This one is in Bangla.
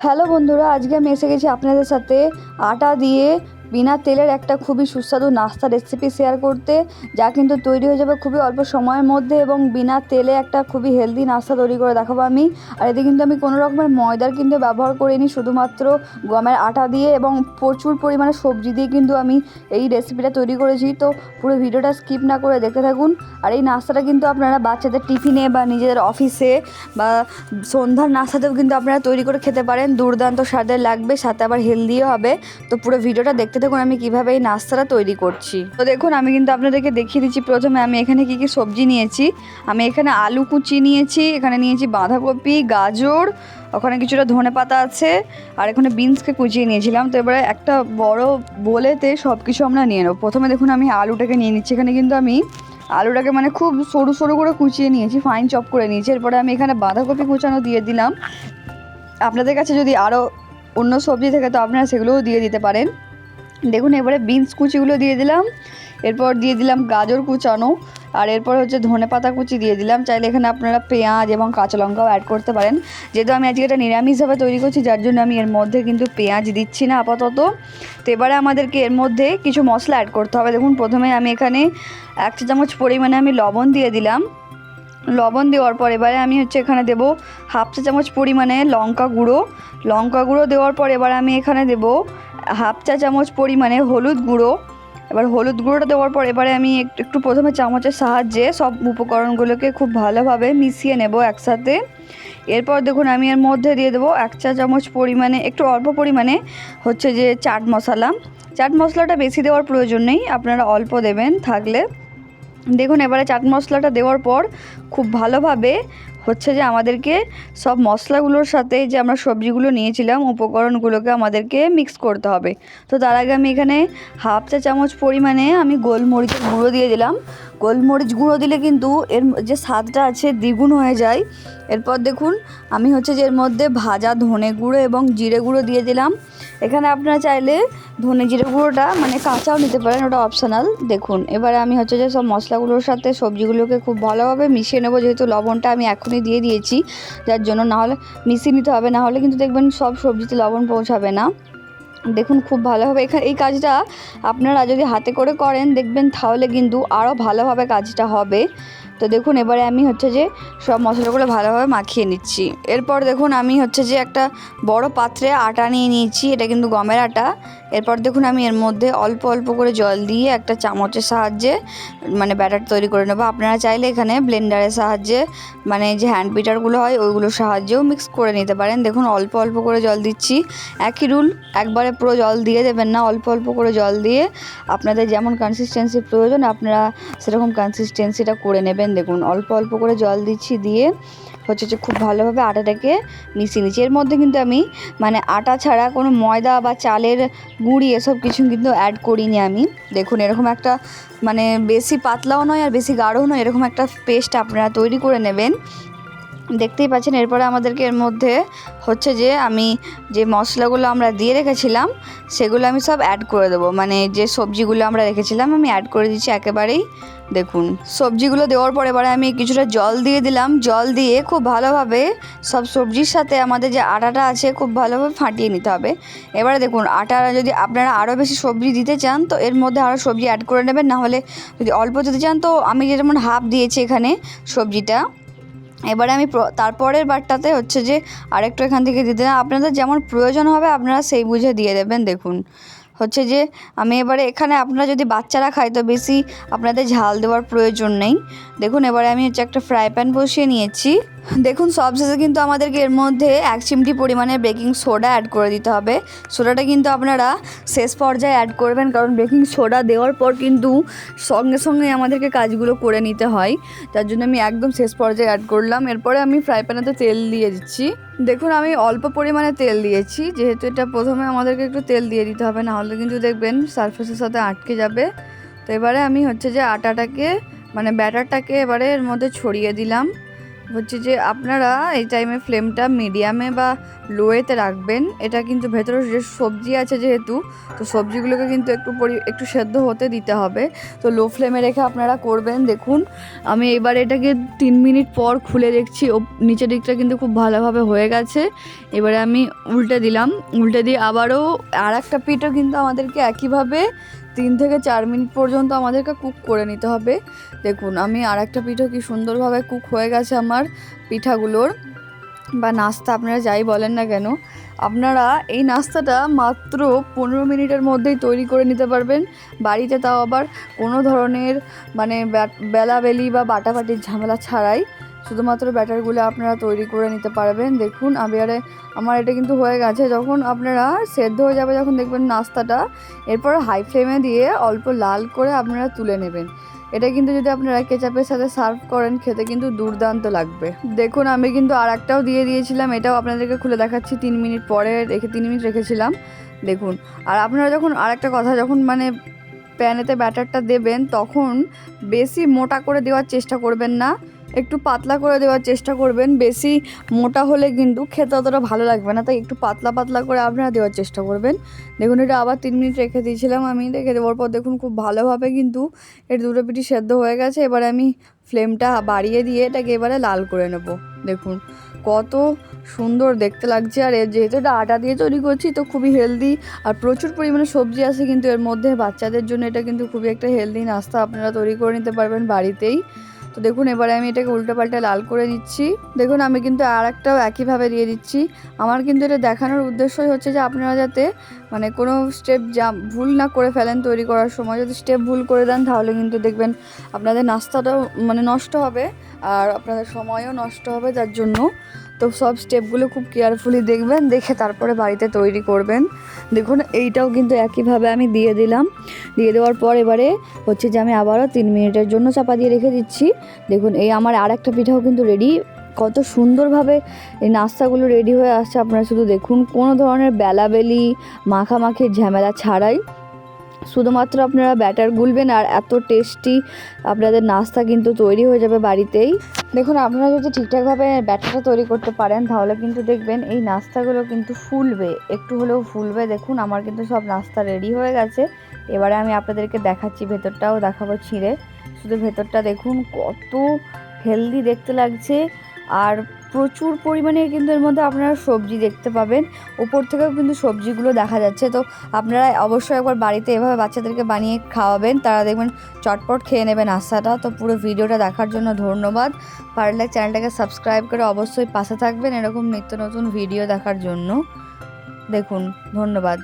হ্যালো বন্ধুরা, আজকে আমি এসে গেছি আপনাদের সাথে আটা দিয়ে বিনা তেলের একটা খুবই সুস্বাদু নাস্তা রেসিপি শেয়ার করতে, যা কিন্তু তৈরি হয়ে যাবে খুবই অল্প সময়ের মধ্যে এবং বিনা তেলে একটা খুবই হেলদি নাস্তা তৈরি করে দেখাবো আমি। আর এতে কিন্তু আমি কোনো রকমের ময়দার কিন্তু ব্যবহার করিনি, শুধুমাত্র গমের আটা দিয়ে এবং প্রচুর পরিমাণে সবজি দিয়ে কিন্তু আমি এই রেসিপিটা তৈরি করেছি। তো পুরো ভিডিওটা স্কিপ না করে দেখতে থাকুন। আর এই নাস্তাটা কিন্তু আপনারা বাচ্চাদের টিফিনে বা নিজেদের অফিসে বা সন্ধ্যার নাস্তাতেও কিন্তু আপনারা তৈরি করে খেতে পারেন। দুর্দান্ত স্বাদের লাগবে, সাথে আবার হেলদিও হবে। তো পুরো ভিডিওটা দেখতে থাকুন আমি কিভাবে এই নাস্তাটা তৈরি করছি। তো দেখুন, আমি কিন্তু আপনাদেরকে দেখিয়ে দিচ্ছি। প্রথমে আমি এখানে কি কি সবজি নিয়েছি। আমি এখানে আলু কুচি নিয়েছি, এখানে নিয়েছি বাঁধাকপি, গাজর, ওখানে কিছুটা ধনেপাতা আছে, আর এখানে বিনসকে কুচিয়ে নিয়েছিলাম। তো এবারে একটা বড় বোলেতে সব কিছু আমরা নিয়ে নেব। প্রথমে দেখুন আমি আলুটাকে নিয়ে নিচ্ছি। এখানে কিন্তু আমি আলুটাকে খুব সরু সরু করে কুচিয়ে নিয়েছি, ফাইন চপ করে নিয়েছি। এরপরে আমি এখানে বাঁধাকপি কুচানো দিয়ে দিলাম। আপনাদের কাছে যদি আরও অন্য সবজি থাকে তো আপনারা সেগুলোও দিয়ে দিতে পারেন। দেখুন এবারে বিনস কুচিগুলো দিয়ে দিলাম, এরপর দিয়ে দিলাম গাজর কুচানো, আর এরপর হচ্ছে ধনেপাতা কুচি দিয়ে দিলাম। চাইলে এখানে আপনারা পেঁয়াজ এবং কাঁচা লঙ্কাও অ্যাড করতে পারেন। যেহেতু আমি আজকে এটা নিরামিষভাবে তৈরি করছি, যার জন্য আমি এর মধ্যে কিন্তু পেঁয়াজ দিচ্ছি না আপাতত। তো এবারে আমাদেরকে এর মধ্যে কিছু মশলা অ্যাড করতে হবে। দেখুন প্রথমে আমি এখানে 1 চা চামচ পরিমাণে আমি লবণ দিয়ে দিলাম। লবণ দেওয়ার পর এবারে আমি এখানে দেবো 1/2 চা চামচ পরিমাণে লঙ্কা গুঁড়ো দেওয়ার পর এবার আমি এখানে দেবো 1/2 চা চামচ পরিমাণে হলুদ গুঁড়ো। এবার হলুদ গুঁড়োটা দেওয়ার পর এবারে আমি একটু প্রথমে চামচের সাহায্যে সব উপকরণগুলোকে খুব ভালোভাবে মিশিয়ে নেব একসাথে। এরপর দেখুন আমি এর মধ্যে দিয়ে দেবো 1 চা চামচ পরিমাণে, একটু অল্প পরিমাণে চাট মশলাটা বেশি দেওয়ার প্রয়োজন নেই, আপনারা অল্প দেবেন থাকলে। দেখুন এবারে চাট মশলাটা দেওয়ার পর খুব ভালোভাবে আমাদেরকে সব মশলাগুলোর সাথে যে আমরা সবজিগুলো নিয়েছিলাম উপকরণগুলোকে আমাদেরকে মিক্স করতে হবে। তো তার আগে আমি এখানে 1/2 চা চামচ পরিমাণে আমি গোলমরিচের গুঁড়ো দিয়ে দিলাম। গোলমরিচ গুঁড়ো দিলে কিন্তু এর যে স্বাদটা আছে দ্বিগুণ হয়ে যায়। এরপর দেখুন আমি এর মধ্যে ভাজা ধনে গুঁড়ো এবং জিরে গুঁড়ো দিয়ে দিলাম। এখানে আপনারা চাইলে ধনে জিরে গুঁড়োটা কাঁচাও নিতে পারেন, ওটা অপশনাল। দেখুন এবারে আমি যে সব মশলাগুলোর সাথে সবজিগুলোকে খুব ভালোভাবে মিশিয়ে নেবো, যেহেতু লবণটা আমি এখনই দিয়ে দিয়েছি, যার জন্য নাহলে মিশিয়ে নিতে হবে, নাহলে কিন্তু দেখবেন সব সবজিতে লবণ পৌঁছাবে না। দেখুন খুব ভালোভাবে এই কাজটা আপনারা যদি হাতে করে করেন দেখবেন, তাহলে কিন্তু আরও ভালোভাবে কাজটা হবে। তো দেখুন এবারে আমি সব মশলাগুলো ভালোভাবে মাখিয়ে নিচ্ছি। এরপর দেখুন আমি একটা বড় পাত্রে আটা নিয়ে নিয়েছি, এটা কিন্তু গমের আটা। এরপর দেখুন আমি এর মধ্যে অল্প অল্প করে জল দিয়ে একটা চামচের সাহায্যে ব্যাটার তৈরি করে নেবো। আপনারা চাইলে এখানে ব্লেন্ডারের সাহায্যে যে হ্যান্ড বিটারগুলো হয় ওইগুলোর সাহায্যেও মিক্স করে নিতে পারেন। দেখুন অল্প অল্প করে জল দিচ্ছি, একই রুল, একবারে পুরো জল দিয়ে দেবেন না, অল্প অল্প করে জল দিয়ে আপনাদের যেমন কনসিস্টেন্সি প্রয়োজন আপনারা সেরকম কনসিস্টেন্সিটা করে নেবেন। দেখুন অল্প অল্প করে জল দিচ্ছি, দিয়ে খুব ভালোভাবে আটাটাকে মিশিয়ে নিচ্ছি। এর মধ্যে কিন্তু আমি আটা ছাড়া কোনো ময়দা বা চালের গুঁড়ি এসব কিছু কিন্তু অ্যাড করিনি আমি। দেখুন এরকম একটা বেশি পাতলাও নয় আর বেশি গাঢ়ও নয়, এরকম একটা পেস্ট আপনারা তৈরি করে নেবেন। দেখতেই পাচ্ছেন এরপরে আমাদেরকে এর মধ্যে আমি যে মশলাগুলো আমরা দিয়ে রেখেছিলাম সেগুলো আমি সব অ্যাড করে দেবো। যে সবজিগুলো আমরা রেখেছিলাম আমি অ্যাড করে দিচ্ছি একেবারেই। দেখুন সবজিগুলো দেওয়ার পর এবারে আমি কিছুটা জল দিয়ে দিলাম। জল দিয়ে খুব ভালোভাবে সব সবজির সাথে আমাদের যে আটাটা আছে খুব ভালোভাবে ফাটিয়ে নিতে হবে। এবারে দেখুন আটা যদি আপনারা আরও বেশি সবজি দিতে চান তো এর মধ্যে আরও সবজি অ্যাড করে নেবেন, নাহলে যদি অল্প দিতে চান তো আমি যেমন হাফ দিয়েছি এখানে সবজিটা। এবারে আমি তারপরের বারটাতে আরেকটু এখান থেকে দিয়ে দিলাম। আপনাদের যেমন প্রয়োজন হবে আপনারা সেই বুঝে দিয়ে দেবেন। দেখুন আমি এবারে এখানে আপনারা যদি বাচ্চারা খায় তো বেশি আপনাদের ঝাল দেওয়ার প্রয়োজন নেই। দেখুন এবারে আমি একটা ফ্রাই প্যান বসিয়ে নিয়েছি। দেখুন সবশেষে কিন্তু আমাদেরকে এর মধ্যে 1 চিমটি পরিমাণে বেকিং সোডা অ্যাড করে দিতে হবে। সোডাটা কিন্তু আপনারা শেষ পর্যায়ে অ্যাড করবেন, কারণ বেকিং সোডা দেওয়ার পর কিন্তু সঙ্গে সঙ্গে আমাদেরকে কাজগুলো করে নিতে হয়, তার জন্য আমি একদম শেষ পর্যায়ে অ্যাড করলাম। এরপরে আমি ফ্রাই প্যানেতে তেল দিয়ে দিচ্ছি। দেখুন আমি অল্প পরিমাণে তেল দিয়েছি, যেহেতু এটা প্রথমে আমাদেরকে একটু তেল দিয়ে দিতে হবে, নাহলে কিন্তু দেখবেন সারফেসের সাথে আটকে যাবে। তো এবারে আমি আটাটাকে ব্যাটারটাকে এবারে এর মধ্যে ছড়িয়ে দিলাম। হচ্ছে যে আপনারা এই টাইমে ফ্লেমটা মিডিয়ামে বা লোয়েতে রাখবেন। এটা কিন্তু ভেতরে যে সবজি আছে যেহেতু, তো সবজিগুলোকে কিন্তু একটু সেদ্ধ হতে দিতে হবে। তো লো ফ্লেমে রেখে আপনারা করবেন। দেখুন আমি এবার এটাকে 3 মিনিট পর খুলে দেখছি, নিচের দিকটা কিন্তু খুব ভালোভাবে হয়ে গেছে। এবারে আমি উল্টে দিলাম, উল্টে দিয়ে আবারও আর একটা পিঠও কিন্তু আমাদেরকে একইভাবে 3 থেকে 4 মিনিট পর্যন্ত আমাদেরকে কুক করে নিতে হবে। দেখুন আমি আর একটা পিঠো কি সুন্দরভাবে কুক হয়ে গেছে আমার পিঠাগুলোর বা নাস্তা আপনারা যাই বলেন না কেন। আপনারা এই নাস্তাটা মাত্র 15 মিনিটের মধ্যেই তৈরি করে নিতে পারবেন বাড়িতে, তাও আবার কোনো ধরনের মানে বেলাবেলি বা বাটাবাটির ঝামেলা ছাড়াই। শুধুমাত্র ব্যাটারগুলো আপনারা তৈরি করে নিতে পারবেন। দেখুন আমার এটা কিন্তু হয়ে গেছে। যখন আপনারা সেদ্ধ হয়ে যাবে, যখন দেখবেন নাস্তাটা, এরপর হাই ফ্লেমে দিয়ে অল্প লাল করে আপনারা তুলে নেবেন। এটা কিন্তু যদি আপনারা কেচাপের সাথে সার্ভ করেন, খেতে কিন্তু দুর্দান্ত লাগবে। দেখুন আমি কিন্তু আর একটাও দিয়ে দিয়েছিলাম, এটাও আপনাদেরকে খুলে দেখাচ্ছি। 3 মিনিট পরে 3 মিনিট রেখেছিলাম। দেখুন আর আপনারা যখন আর একটা কথা, যখন মানে প্যানেতে ব্যাটারটা দেবেন তখন বেশি মোটা করে দেওয়ার চেষ্টা করবেন না, একটু পাতলা করে দেওয়ার চেষ্টা করবেন। বেশি মোটা হলে কিন্তু খেতে অতটা ভালো লাগবে না, তাই একটু পাতলা পাতলা করে আপনারা দেওয়ার চেষ্টা করবেন। দেখুন এটা আবার 3 মিনিট রেখে দিয়েছিলাম আমি। রেখে দেওয়ার পর দেখুন খুব ভালোভাবে কিন্তু এর দুটো পিঠই সেদ্ধ হয়ে গেছে। এবারে আমি ফ্লেমটা বাড়িয়ে দিয়ে এটাকে এবারে লাল করে নেব। দেখুন কত সুন্দর দেখতে লাগছে। আর যেহেতু এটা আটা দিয়ে তৈরি করছি, তো খুবই হেলদি আর প্রচুর পরিমাণে সবজি আছে কিন্তু এর মধ্যে। বাচ্চাদের জন্য এটা কিন্তু খুবই একটা হেলদি নাস্তা, আপনারা তৈরি করে নিতে পারবেন বাড়িতেই। তো দেখুন এবারে আমি এটাকে উল্টে পাল্টে লাল করে দিচ্ছি। দেখুন আমি কিন্তু আর একটাও একইভাবে দিয়ে দিচ্ছি। আমার কিন্তু এটা দেখানোর উদ্দেশ্যই হচ্ছে যে আপনারা যাতে মানে কোনো স্টেপ ভুল না করে ফেলেন তৈরি করার সময়। যদি স্টেপ ভুল করে দেন তাহলে কিন্তু দেখবেন আপনাদের নাস্তাটাও মানে নষ্ট হবে আর আপনাদের সময়ও নষ্ট হবে। যার জন্য তো সব স্টেপগুলো খুব কেয়ারফুলি দেখবেন, দেখে তারপরে বাড়িতে তৈরি করবেন। দেখুন এইটাও কিন্তু একইভাবে আমি দিয়ে দিলাম। দিয়ে দেওয়ার পর এবারে হচ্ছে যে আমি আবারও 3 মিনিটের জন্য চাপা দিয়ে রেখে দিচ্ছি। দেখুন এই আমার আর একটা পিঠাও কিন্তু রেডি। কত সুন্দরভাবে এই নাস্তাগুলো রেডি হয়ে আসছে আপনারা শুধু দেখুন। কোনো ধরনের বেলাবেলি মাখামাখির ঝামেলা ছাড়াই শুধুমাত্র আপনারা ব্যাটার গুলবেন আর এত টেস্টি আপনাদের নাস্তা কিন্তু তৈরি হয়ে যাবে বাড়িতেই। দেখুন আপনারা যদি ঠিকঠাকভাবে ব্যাটারটা তৈরি করতে পারেন তাহলে কিন্তু দেখবেন এই নাস্তাগুলো কিন্তু ফুলবে, একটু হলেও ফুলবে। দেখুন আমার কিন্তু সব নাস্তা রেডি হয়ে গেছে। এবারে আমি আপনাদেরকে দেখাচ্ছি, ভেতরটাও দেখাবো ছিঁড়ে। শুধু ভেতরটা দেখুন কত হেলদি দেখতে লাগছে আর প্রচুর পরিমাণে কিন্তু এর মধ্যে আপনারা সবজি দেখতে পাবেন। উপর থেকেও কিন্তু সবজিগুলো দেখা যাচ্ছে। তো আপনারা অবশ্যই একবার বাড়িতে এভাবে বাচ্চাদেরকে বানিয়ে খাওয়াবেন, তারা দেখবেন চটপট খেয়ে নেবেন নাস্তাটা। তো পুরো ভিডিওটা দেখার জন্য ধন্যবাদ। পারলে চ্যানেলটাকে সাবস্ক্রাইব করে অবশ্যই পাশে থাকবেন এরকম নিত্য নতুন ভিডিও দেখার জন্য। দেখুন ধন্যবাদ।